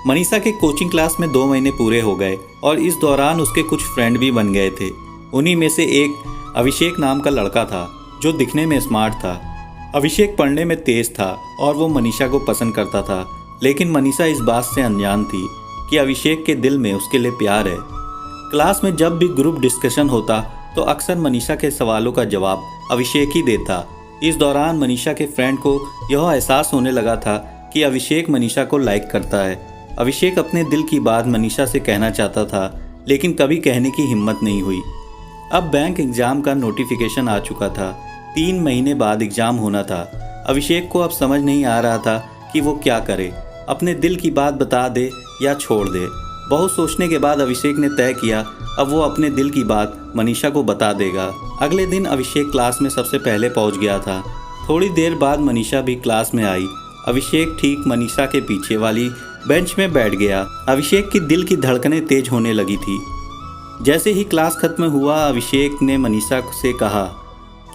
मनीषा के coaching class में 2 महीने पूरे हो गए और इस दौरान उसके कुछ फ्रेंड भी बन गए थे। उन्हीं में से एक अभिषेक नाम का लड़का था जो दिखने में स्मार्ट था। अभिषेक पढ़ने में तेज था और वो मनीषा को पसंद करता था, लेकिन मनीषा इस बात से अनजान थी कि अभिषेक के दिल में उसके लिए प्यार है। क्लास में जब भी ग्रुप डिस्कशन होता तो अक्सर मनीषा के सवालों का जवाब अभिषेक ही देता। इस दौरान मनीषा के फ्रेंड को यह एहसास होने लगा था कि अभिषेक मनीषा को लाइक करता है। अभिषेक अपने दिल की बात मनीषा से कहना चाहता था, लेकिन कभी कहने की हिम्मत नहीं हुई। अब बैंक एग्ज़ाम का नोटिफिकेशन आ चुका था। 3 महीने बाद एग्ज़ाम होना था। अभिषेक को अब समझ नहीं आ रहा था कि वो क्या करे, अपने दिल की बात बता दे या छोड़ दे। बहुत सोचने के बाद अभिषेक ने तय किया अब वो अपने दिल की बात मनीषा को बता देगा। अगले दिन अभिषेक क्लास में सबसे पहले पहुंच गया था। थोड़ी देर बाद मनीषा भी क्लास में आई। अभिषेक ठीक मनीषा के पीछे वाली बेंच में बैठ गया। अभिषेक की दिल की धड़कनें तेज होने लगी थी। जैसे ही क्लास खत्म हुआ, अभिषेक ने मनीषा से कहा,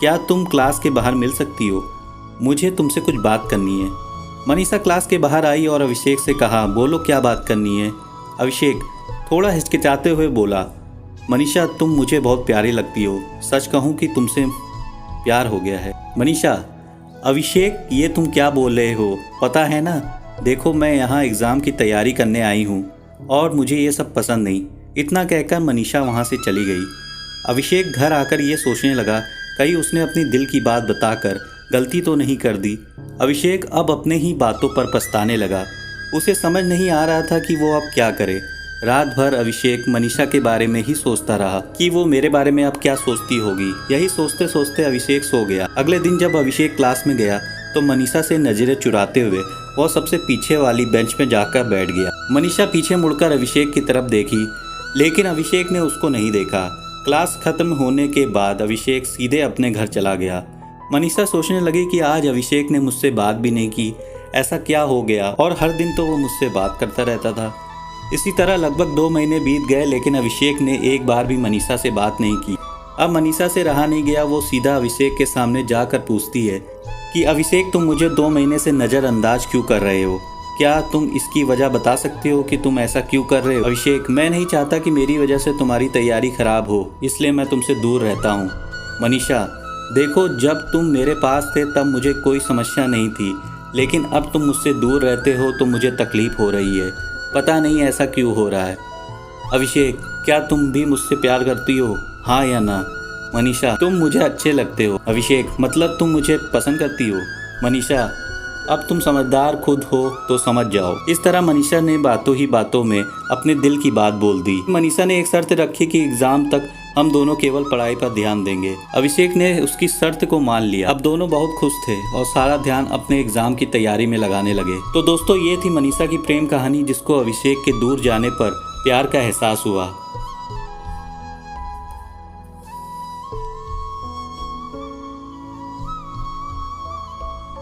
क्या तुम क्लास के बाहर मिल सकती हो? मुझे तुमसे कुछ बात करनी है। मनीषा क्लास के बाहर आई और अभिषेक से कहा, बोलो क्या बात करनी है? अभिषेक थोड़ा हिचकिचाते हुए बोला, मनीषा तुम मुझे बहुत प्यारी लगती हो। सच कहूँ कि तुमसे प्यार हो गया है। मनीषा, अभिषेक ये तुम क्या बोल रहे हो? पता है ना, देखो मैं यहाँ एग्ज़ाम की तैयारी करने आई हूँ और मुझे ये सब पसंद नहीं। इतना कहकर मनीषा वहाँ से चली गई। अभिषेक घर आकर ये सोचने लगा कहीं उसने अपनी दिल की बात बताकर गलती तो नहीं कर दी। अभिषेक अब अपने ही बातों पर पछताने लगा। उसे समझ नहीं आ रहा था कि वो अब क्या करे। रात भर अभिषेक मनीषा के बारे में ही सोचता रहा कि वो मेरे बारे में अब क्या सोचती होगी। यही सोचते सोचते अभिषेक सो गया। अगले दिन जब अभिषेक क्लास में गया तो मनीषा से नजरें चुराते हुए वह सबसे पीछे वाली बेंच में जाकर बैठ गया। मनीषा पीछे मुड़कर अभिषेक की तरफ देखी, लेकिन अभिषेक ने उसको नहीं देखा। क्लास खत्म होने के बाद अभिषेक सीधे अपने घर चला गया। मनीषा सोचने लगी कि आज अभिषेक ने मुझसे बात भी नहीं की, ऐसा क्या हो गया? और हर दिन तो वो मुझसे बात करता रहता था। इसी तरह लगभग 2 महीने बीत गए, लेकिन अभिषेक ने एक बार भी मनीषा से बात नहीं की। अब मनीषा से रहा नहीं गया। वो सीधा अभिषेक के सामने जाकर पूछती है कि अभिषेक तुम मुझे 2 महीने से नज़रअंदाज क्यों कर रहे हो? क्या तुम इसकी वजह बता सकते हो कि तुम ऐसा क्यों कर रहे हो? अभिषेक, मैं नहीं चाहता कि मेरी वजह से तुम्हारी तैयारी खराब हो, इसलिए मैं तुमसे दूर रहता हूँ। मनीषा, देखो जब तुम मेरे पास थे तब मुझे कोई समस्या नहीं थी, लेकिन अब तुम मुझसे दूर रहते हो तो मुझे तकलीफ़ हो रही है। पता नहीं ऐसा क्यों हो रहा है। अभिषेक, क्या तुम भी मुझसे प्यार करती हो, हाँ या ना? मनीषा, तुम मुझे अच्छे लगते हो। अभिषेक, मतलब तुम मुझे पसंद करती हो? मनीषा, अब तुम समझदार खुद हो तो समझ जाओ। इस तरह मनीषा ने बातों ही बातों में अपने दिल की बात बोल दी। मनीषा ने एक शर्त रखी कि एग्जाम तक हम दोनों केवल पढ़ाई पर ध्यान देंगे। अभिषेक ने उसकी शर्त को मान लिया। अब दोनों बहुत खुश थे और सारा ध्यान अपने एग्जाम की तैयारी में लगाने लगे। तो दोस्तों, ये थी मनीषा की प्रेम कहानी जिसको अभिषेक के दूर जाने पर प्यार का एहसास हुआ।